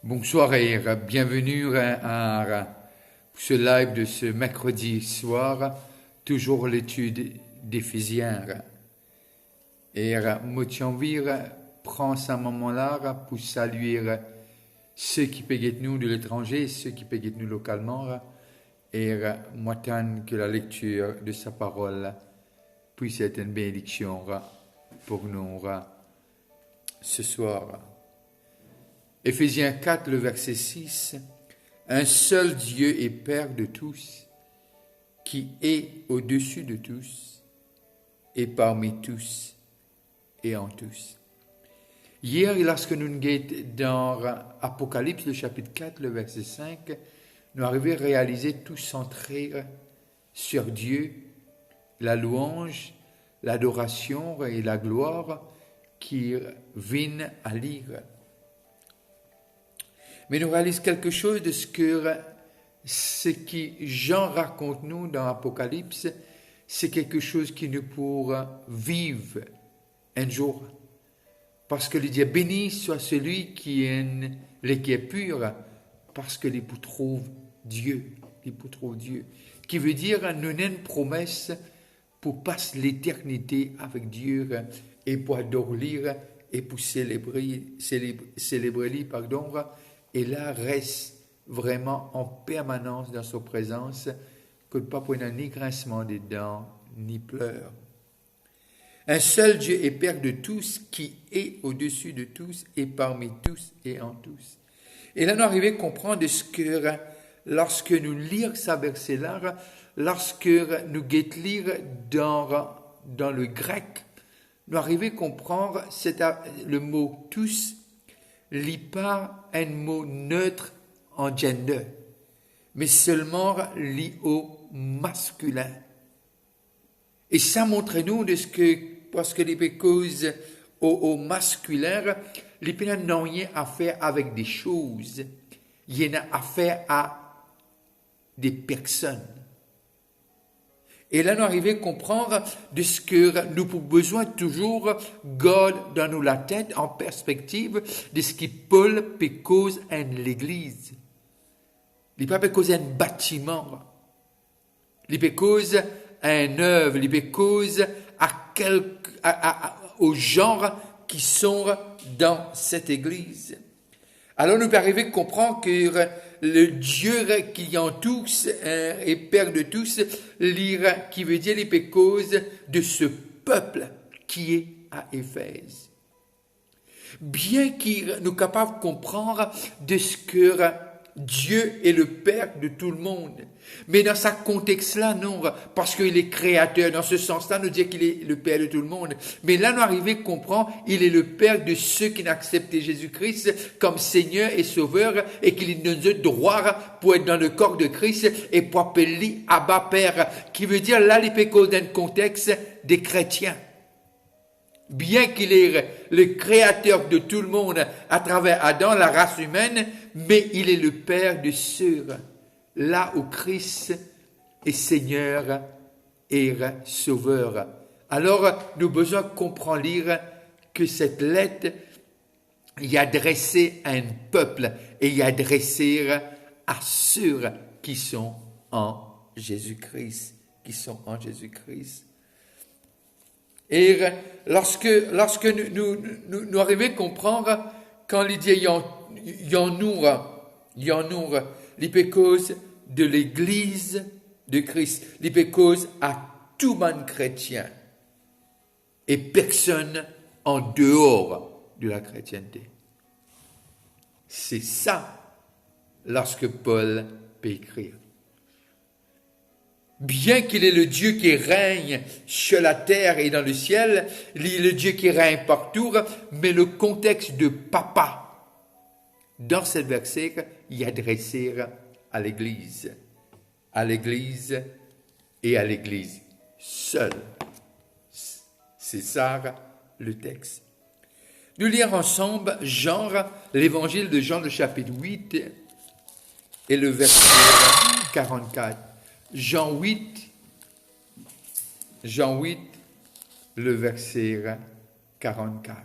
Bonsoir et bienvenue à ce live de ce mercredi soir, toujours l'étude d'Éphésiens. Et Motianvir prend ce moment-là pour saluer ceux qui payent nous de l'étranger, ceux qui payent nous localement, et m'attendre que la lecture de sa parole puisse être une bénédiction pour nous ce soir. Éphésiens 4, le verset 6, « Un seul Dieu et Père de tous, qui est au-dessus de tous, et parmi tous, et en tous. » Hier, lorsque nous étions dans Apocalypse, le chapitre 4, le verset 5, nous arrivons à réaliser tout centré sur Dieu, la louange, l'adoration et la gloire qui viennent à lire. Mais nous réalisons quelque chose de ce qui Jean raconte nous dans Apocalypse, c'est quelque chose qui nous pourra vivre un jour. Parce que le Dieu béni soit celui qui est pur, parce que l'Époux trouve Dieu. Qui veut dire, nous avons une promesse pour passer l'éternité avec Dieu et pour adorer et pour célébrer et là reste vraiment en permanence dans sa présence, que pas pour ni grincement des dents, ni pleurs. Un seul Dieu est Père de tous, qui est au-dessus de tous, et parmi tous, et en tous. Et là, nous arrivons à comprendre ce que, lorsque nous lisons ce verset-là, lorsque nous lire dans le grec, nous arrivons à comprendre le mot « tous », n'est pas un mot neutre en gender, mais seulement lié au masculin. Et ça montre nous parce que les causes au masculin, les pénales n'ont rien à faire avec des choses, il y en a affaire à des personnes. Et là, nous arrivons à comprendre de ce que nous avons besoin toujours garder dans nous la tête en perspective de ce qui Paul peut causer à l'église. Il peut causer un bâtiment. Il peut causer un œuvre. Il peut causer aux gens qui sont dans cette église. Alors, nous arrivons à comprendre que le Dieu qui en tous est Père de tous, qui veut dire les causes de ce peuple qui est à Éphèse. Bien qu'il nous capable de comprendre de ce que Dieu est le Père de tout le monde. Mais dans ce contexte-là, non, parce qu'il est créateur. Dans ce sens-là, nous dit qu'il est le Père de tout le monde. Mais là, nous arrivons à comprendre, il est le Père de ceux qui n'ont accepté Jésus-Christ comme Seigneur et Sauveur, et qu'il nous donne droit pour être dans le corps de Christ et pour appeler Abba Père, qui veut dire là, il peut causer dans le contexte des chrétiens. Bien qu'il est le créateur de tout le monde à travers Adam, la race humaine, mais il est le Père de ceux là où Christ est Seigneur et Sauveur. Alors, nous avons besoin de comprendre lire que cette lettre est adressée à un peuple et est adressée à ceux qui sont en Jésus-Christ, Et lorsque nous arrivons à comprendre, quand il dit Yannour, l'hypécose de l'Église de Christ, l'hypécose à tout monde chrétien, et personne en dehors de la chrétienté. C'est ça, lorsque Paul peut écrire. Bien qu'il est le Dieu qui règne sur la terre et dans le ciel, il est le Dieu qui règne partout, mais le contexte de papa, dans ce verset, il est adressé à l'Église et à l'Église seule. C'est ça le texte. Nous lire ensemble l'évangile de Jean, le chapitre 8 et le verset 44. Jean 8, le verset 44.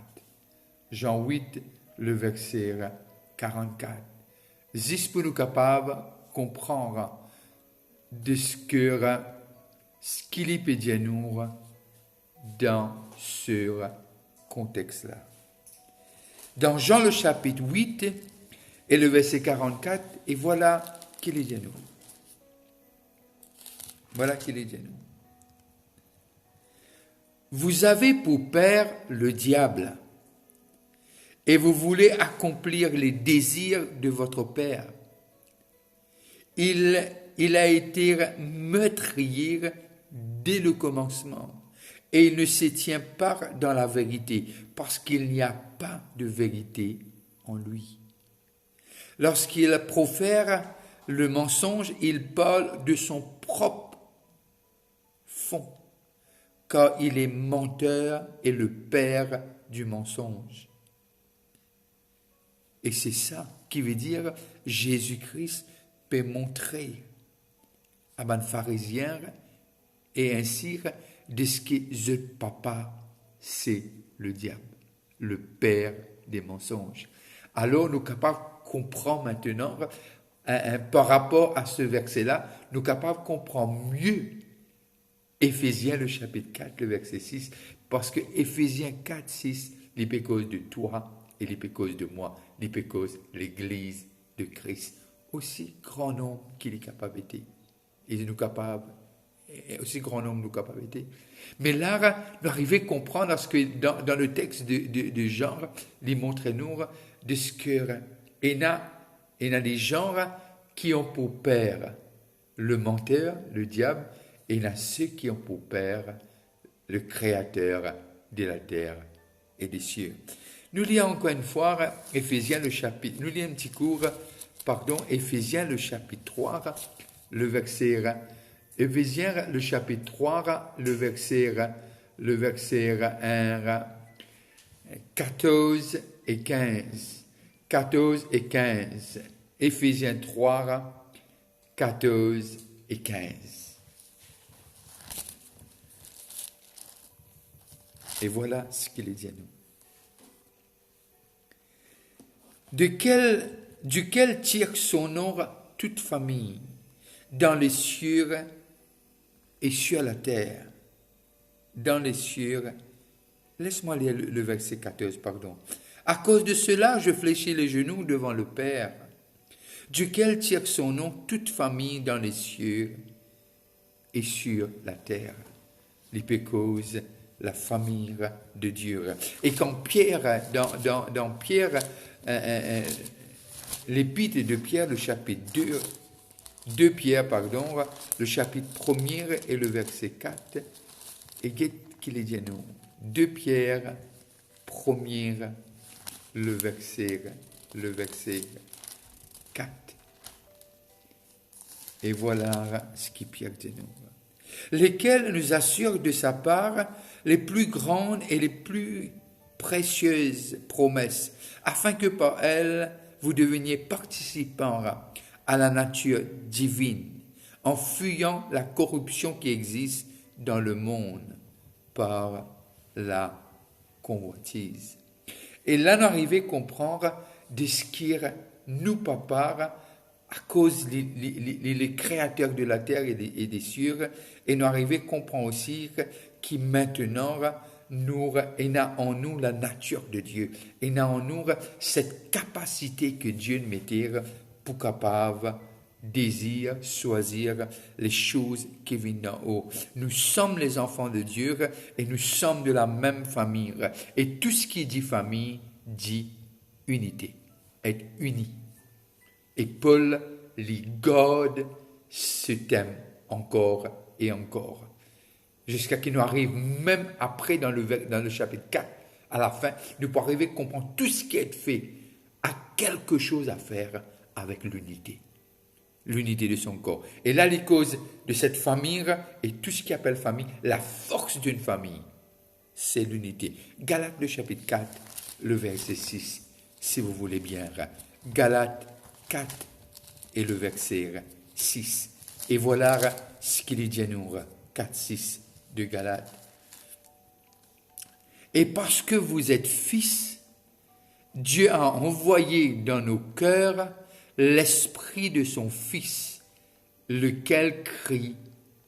Jean 8, le verset 44. juste pour nous capables de comprendre de ce qu'il peut dire nous dans ce contexte-là. Dans Jean le chapitre 8 et le verset 44, et voilà qu'il est dit à nous. Voilà qu'il est dit à nous. Vous avez pour père le diable, et vous voulez accomplir les désirs de votre père. Il a été meurtrier dès le commencement, et il ne se tient pas dans la vérité, parce qu'il n'y a pas de vérité en lui. Lorsqu'il profère le mensonge, il parle de son propre fond, car il est menteur et le père du mensonge. Et c'est ça qui veut dire Jésus-Christ peut montrer à un pharisien et ainsi de ce que le papa, c'est le diable, le père des mensonges. Alors nous sommes capables de comprendre maintenant, par rapport à ce verset-là, nous sommes capables de comprendre mieux Éphésiens le chapitre 4, le verset 6, parce que Éphésiens 4, 6, il est cause de toi et il est cause de moi, il est cause de l'Église de Christ, aussi grand nombre qu'il est capable d'être. Il est nous capable, aussi grand nombre nous capable d'être. Mais là, nous arrivons à comprendre ce que dans le texte de Jean, il montre nous de ce que il y a des gens qui ont pour père le menteur, le diable, et il y a ceux qui ont pour père le créateur de la terre et des cieux. Nous lisons encore une fois Éphésiens le chapitre, nous lisons un petit cours, Éphésiens le chapitre 3, le verset, Éphésiens le chapitre 3, le verset 1, 14 et 15. 14 et 15. Éphésiens 3, 14 et 15. Et voilà ce qu'il est dit à nous. Duquel tire son nom toute famille, dans les cieux et sur la terre. Dans les cieux. Laisse-moi lire le verset 14, pardon. À cause de cela, je fléchis les genoux devant le Père, duquel tire son nom toute famille dans les cieux et sur la terre. L'hypécose, la famille de Dieu. Et quand Pierre, dans Pierre, l'épître de Pierre, le chapitre 2 Pierre, le chapitre 1er et le verset 4, et qu'est-ce qu'il est dit à nous? 2 Pierre, 1er, le verset 4. Et voilà ce qui Pierre dit nous. Lesquels nous assurent de sa part les plus grandes et les plus précieuses promesses, afin que par elles vous deveniez participants à la nature divine, en fuyant la corruption qui existe dans le monde par la convoitise. Et là, nous arrivons à comprendre de ce qui nous prépare à cause les créateurs de la terre et des cieux, et nous arrivons à comprendre aussi qui maintenant nous a en nous la nature de Dieu, et a en nous cette capacité que Dieu nous mettait pour capable désir, choisir les choses qui viennent d'en haut. Nous sommes les enfants de Dieu et nous sommes de la même famille. Et tout ce qui dit famille dit unité, être unis. Et Paul les garde ce thème encore et encore. Jusqu'à qu'il nous arrive, même après dans le chapitre 4, à la fin, nous pourrons arriver à comprendre tout ce qui est fait a quelque chose à faire avec l'unité. L'unité de son corps. Et là, les causes de cette famille et tout ce qui appelle famille, la force d'une famille, c'est l'unité. Galates, le chapitre 4, le verset 6, si vous voulez bien. Galates 4 et le verset 6. Et voilà ce qu'il dit à nous, 4, 6 de Galates. Et parce que vous êtes fils, Dieu a envoyé dans nos cœurs l'esprit de son Fils, lequel crie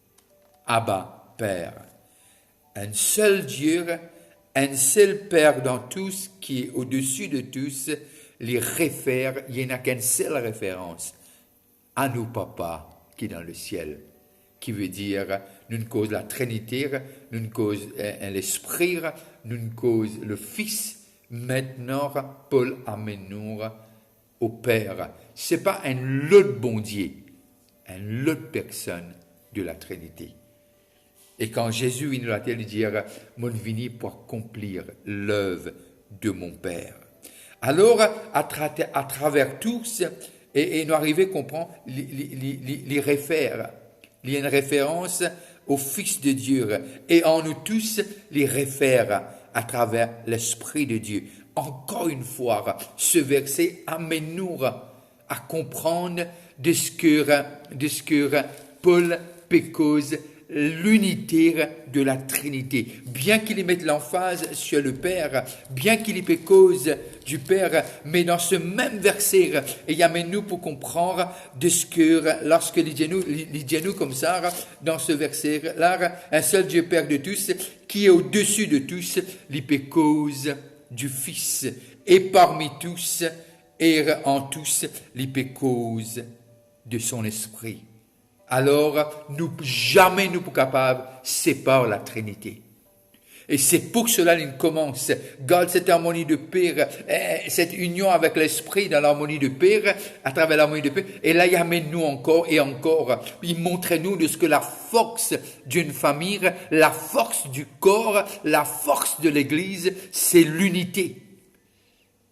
« Abba, Père ». Un seul Dieu, un seul Père dans tous, qui est au-dessus de tous, les réfère, il n'y en a qu'une seule référence, à nos papas qui est dans le ciel, qui veut dire, nous cause la Trinité, nous cause l'Esprit, nous cause le Fils, maintenant Paul amène-nous au Père. Ce n'est pas un autre bon Dieu, une autre personne de la Trinité. Et quand Jésus vient à la terre, il dit, mon vini pour accomplir l'œuvre de mon Père. Alors, à travers tous, et nous arrivons à comprendre les réfères. Il y a une référence au Fils de Dieu. Et en nous tous, les réfère à travers l'Esprit de Dieu. Encore une fois, ce verset amène-nous à comprendre de ce que Paul cause l'unité de la Trinité. Bien qu'il y mette l'emphase sur le Père, bien qu'il y cause du Père, mais dans ce même verset, il y a nous pour comprendre de ce que, lorsque il dit nous comme ça, dans ce verset-là, un seul Dieu Père de tous, qui est au-dessus de tous, il cause du Fils, et parmi tous, et en tous, il cause de son Esprit. Alors, jamais nous sommes capables de séparer la Trinité. Et c'est pour cela qu'il commence. Garde cette harmonie de Père, cette union avec l'Esprit dans l'harmonie de Père, à travers l'harmonie de Père. Et là, il amène nous encore et encore. Il montre nous de ce que la force d'une famille, la force du corps, la force de l'Église, c'est l'unité.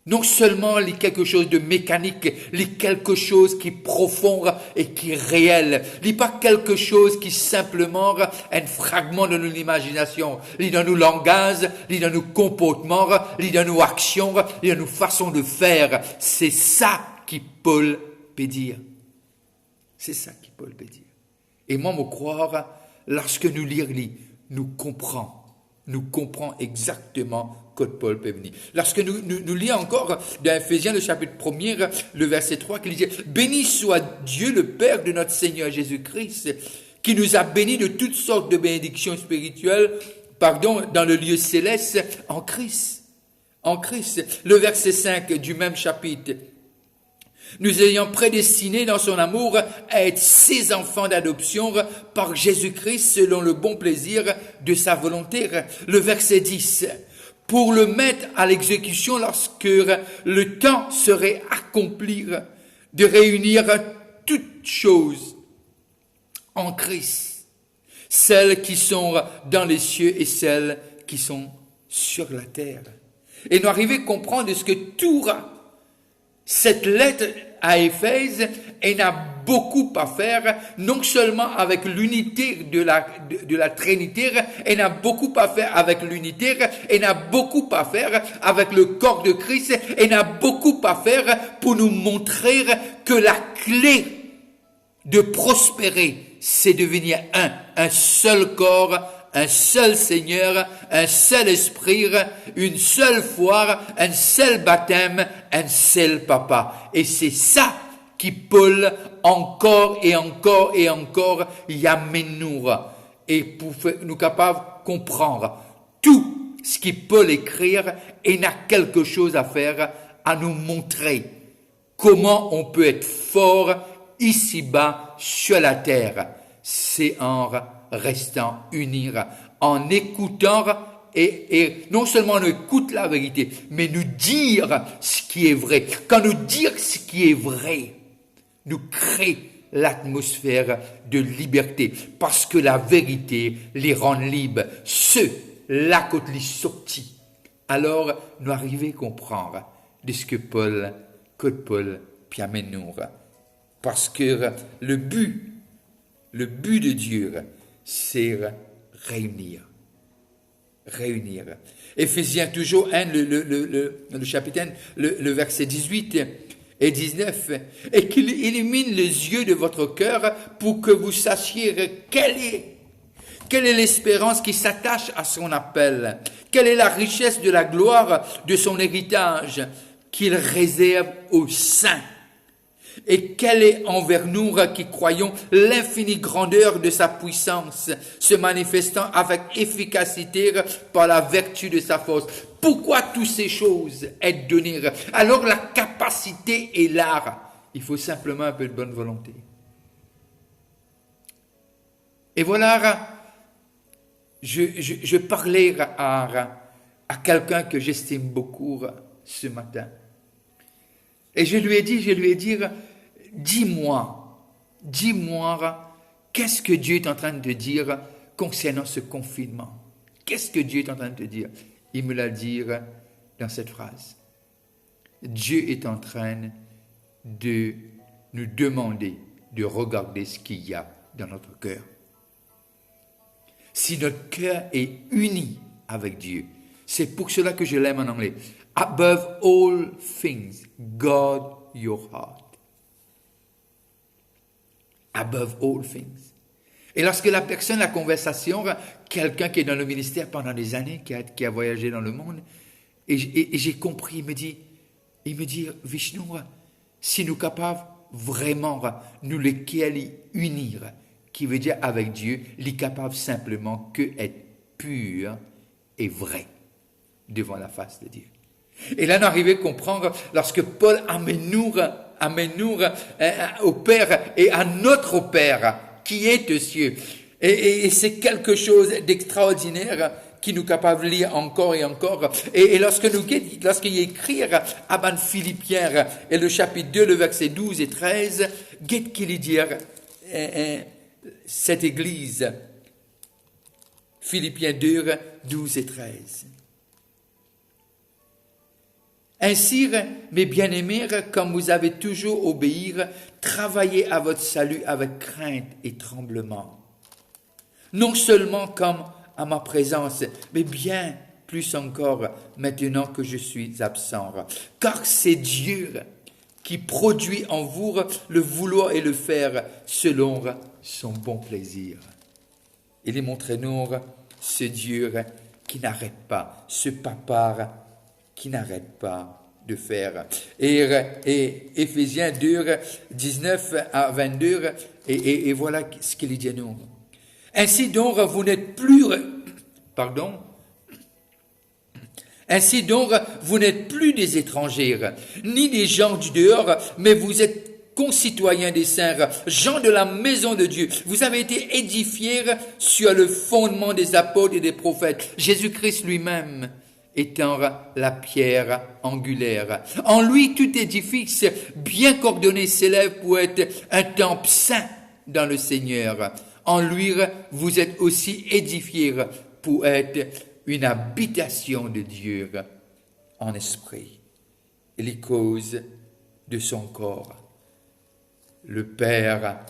Non seulement les quelque chose de mécanique, les quelque chose qui est profond et qui est réel. Il pas quelque chose qui est simplement un fragment de notre imagination. Il dans nos langages, il dans nos comportements, il dans nos actions, il dans nos façons de faire. C'est ça qui Paul peut dire. C'est ça qui Paul peut dire. Et moi, me croire, lorsque nous lisons, nous comprenons exactement que Paul peut venir. Lorsque nous lisons encore dans Ephésiens, le chapitre 1er, le verset 3, qui dit « Béni soit Dieu, le Père de notre Seigneur Jésus-Christ, qui nous a bénis de toutes sortes de bénédictions spirituelles, dans le lieu céleste, en Christ. » En Christ. Le verset 5 du même chapitre. Nous ayant prédestinés dans son amour à être ses enfants d'adoption par Jésus-Christ selon le bon plaisir de sa volonté. Le verset 10. Pour le mettre à l'exécution lorsque le temps serait accompli, de réunir toutes choses en Christ, celles qui sont dans les cieux et celles qui sont sur la terre. Et nous arrivons à comprendre ce que tout cette lettre à Éphèse, elle a beaucoup à faire, non seulement avec l'unité de la Trinité, elle a beaucoup à faire avec l'unité, elle a beaucoup à faire avec le corps de Christ, elle a beaucoup à faire pour nous montrer que la clé de prospérer, c'est devenir un seul corps, un seul Seigneur, un seul Esprit, une seule foi, un seul baptême, un seul Papa. Et c'est ça qui Paul, encore et encore et encore, y amène nous. Et pour nous capables de comprendre tout ce qui Paul écrit, et n'a quelque chose à faire, à nous montrer comment on peut être fort ici-bas sur la terre. C'est en restant unis, en écoutant et non seulement on écoute la vérité, mais nous dire ce qui est vrai. Quand nous dire ce qui est vrai, nous crée l'atmosphère de liberté, parce que la vérité les rend libres. Ceux-là quand ils sortis, alors nous arrivons à comprendre de ce que Paul puis amène nous. Parce que le but de Dieu, c'est réunir. Éphésiens toujours 1, le chapitre 1, le verset 18 et 19. Et qu'il illumine les yeux de votre cœur pour que vous sachiez quelle est l'espérance qui s'attache à son appel. Quelle est la richesse de la gloire de son héritage qu'il réserve aux saints. Et quelle est envers nous qui croyons l'infinie grandeur de sa puissance, se manifestant avec efficacité par la vertu de sa force. Pourquoi toutes ces choses est données? Alors la capacité est là. Il faut simplement un peu de bonne volonté. Et voilà, je parlais à quelqu'un que j'estime beaucoup ce matin. Et je lui ai dit, dis-moi, qu'est-ce que Dieu est en train de dire concernant ce confinement? Qu'est-ce que Dieu est en train de te dire? Il me l'a dit dans cette phrase. Dieu est en train de nous demander de regarder ce qu'il y a dans notre cœur. Si notre cœur est uni avec Dieu, c'est pour cela que je l'aime en anglais. Above all things, guard your heart. Above all things. Et lorsque la conversation, quelqu'un qui est dans le ministère pendant des années, qui a voyagé dans le monde, et j'ai compris, il me dit, Vishnu, si nous sommes capables vraiment nous lesquels unir, qui veut dire avec Dieu, les capable simplement que être pur et vrai devant la face de Dieu. Et là, on arrive à comprendre lorsque Paul amène nous au Père et à notre Père qui est aux cieux. Et c'est quelque chose d'extraordinaire qui nous capable de lire encore et encore. Et lorsqu'il écrit à Philippiens, et le chapitre 2, le verset 12 et 13, qu'est-ce qu'il dit cette église? Philippiens 2, 12 et 13. Ainsi, mes bien-aimés, comme vous avez toujours obéi, travaillez à votre salut avec crainte et tremblement. Non seulement comme à ma présence, mais bien plus encore maintenant que je suis absent. Car c'est Dieu qui produit en vous le vouloir et le faire selon son bon plaisir. Il est montré-nous ce Dieu qui n'arrête pas, ce papa qui n'arrête pas de faire. Et Éphésiens 2, 19 à 22, et voilà ce qu'il dit à nous. Ainsi donc, vous n'êtes plus des étrangers, ni des gens du dehors, mais vous êtes concitoyens des saints, gens de la maison de Dieu. Vous avez été édifiés sur le fondement des apôtres et des prophètes. Jésus-Christ lui-même étant la pierre angulaire. En lui, tout édifice bien coordonné s'élève pour être un temple saint dans le Seigneur. En lui, vous êtes aussi édifiés pour être une habitation de Dieu en esprit. Et les causes de son corps. Le Père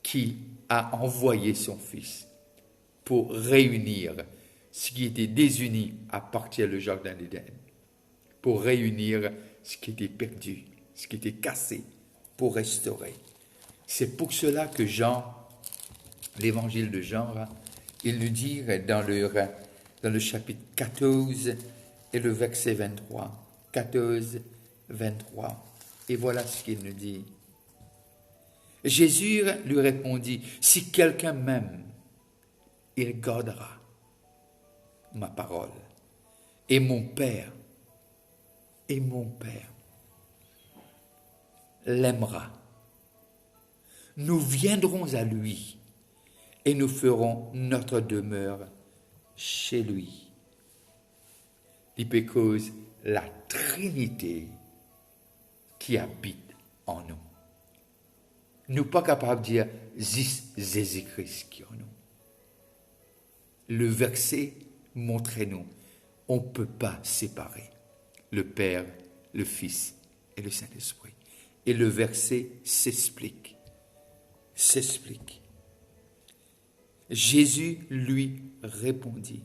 qui a envoyé son Fils pour réunir ce qui était désuni à partir du jardin d'Éden, pour réunir ce qui était perdu, ce qui était cassé, pour restaurer. C'est pour cela que Jean, l'évangile de Jean, il nous dit dans le chapitre 14 et le verset 23, 14, 23, et voilà ce qu'il nous dit. Jésus lui répondit, si quelqu'un m'aime, il gardera ma parole. Et mon Père l'aimera. Nous viendrons à lui et nous ferons notre demeure chez lui. L'hypécause, la Trinité qui habite en nous. Nous pas capables de dire Jésus-Christ qui est en nous. Le verset montrez-nous, on ne peut pas séparer le Père, le Fils et le Saint-Esprit. Et le verset s'explique. Jésus lui répondit,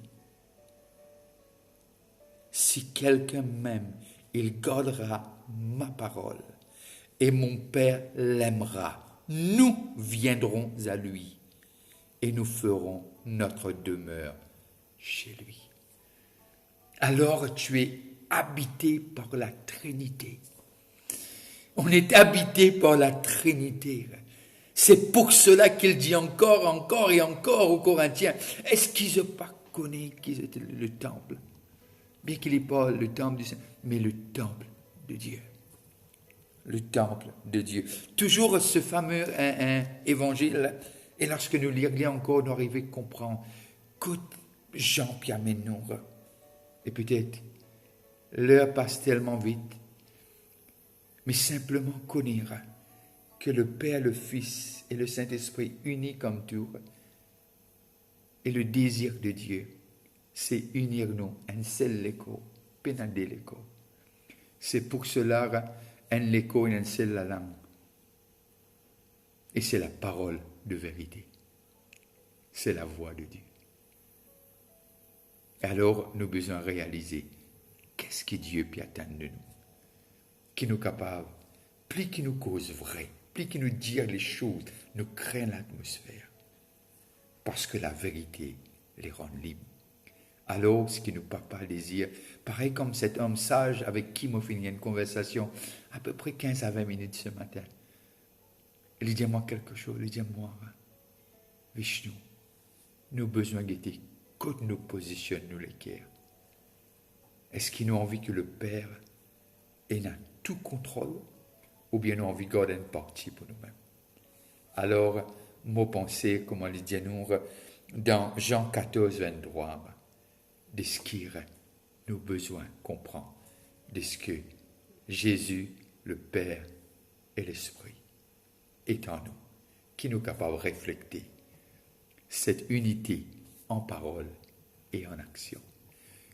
si quelqu'un m'aime, il gardera ma parole et mon Père l'aimera. Nous viendrons à lui et nous ferons notre demeure chez lui. Alors tu es habité par la Trinité. On est habité par la Trinité. C'est pour cela qu'il dit encore, encore et encore aux Corinthiens, est-ce qu'ils n'ont pas connu qu'ils étaient le temple? Bien qu'il n'est pas le temple du Seigneur, mais le temple de Dieu. Le temple de Dieu. Toujours ce fameux évangile, et lorsque nous lirions encore, nous arrivons à comprendre que Jean-Pierre nous. Et peut-être, l'heure passe tellement vite, mais simplement connaître que le Père, le Fils et le Saint-Esprit unis comme tout, et le désir de Dieu, c'est unir nous, un seul écho, pénader l'écho. C'est pour cela un écho et un seul la langue. Et c'est la parole de vérité. C'est la voix de Dieu. Alors, nous besoin réaliser qu'est-ce que Dieu peut attendre de nous, qui nous capable, plus qu'il nous cause vrai, plus qu'il nous dit les choses, nous crée l'atmosphère, parce que la vérité les rend libres. Alors, ce qui nous papa désir, pareil comme cet homme sage avec qui m'a fini une conversation à peu près 15 à 20 minutes ce matin. Il dit à moi quelque chose, il dit à moi, Vishnu, nous avons besoin d'être quand nous positionnons nous l'équerre. Est-ce qu'il nous a envie que le Père ait tout contrôle ou bien nous a envie de garder une partie pour nous-mêmes? Alors, mon pensée, comme il dit à nous, dans Jean 14, 23, de ce qu'il nous besoin comprendre, de ce que Jésus, le Père et l'Esprit est en nous, qui nous capable de refléter cette unité en parole et en action.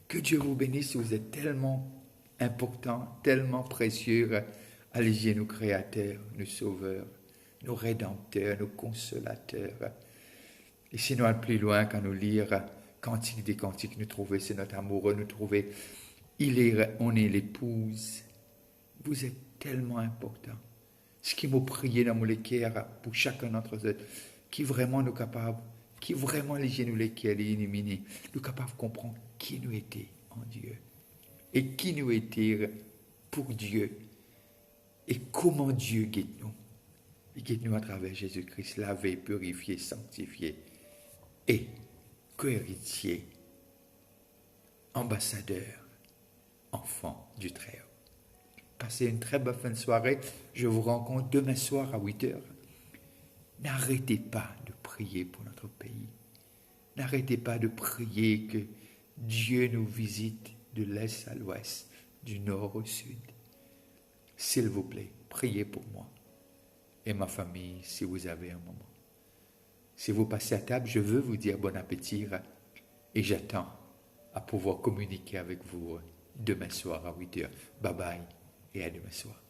Que Dieu vous bénisse, vous êtes tellement important, tellement précieux. Allez-y, nos créateurs, nos sauveurs, nos rédempteurs, nos consolateurs. Et sinon, aller plus loin, quand nous lire Cantique des Cantiques, nous trouver, c'est notre amoureux, nous trouver, on est l'épouse. Vous êtes tellement important. Ce qui m'a prié dans mon équerre pour chacun d'entre eux, qui vraiment nous capable, qui vraiment les nous l'équerre, les éliminer, nous capable de comprendre qui nous était en Dieu et qui nous était pour Dieu et comment Dieu guide nous. Il guide nous à travers Jésus-Christ, lavé, purifié, sanctifié et co-héritier, ambassadeur, enfant du Très-Haut. Passez une très bonne fin de soirée. Je vous rencontre demain soir à 8h. N'arrêtez pas de prier pour notre pays. N'arrêtez pas de prier que Dieu nous visite de l'est à l'ouest, du nord au sud. S'il vous plaît, priez pour moi et ma famille si vous avez un moment. Si vous passez à table, je veux vous dire bon appétit et j'attends à pouvoir communiquer avec vous demain soir à 8h. Bye bye et à demain soir.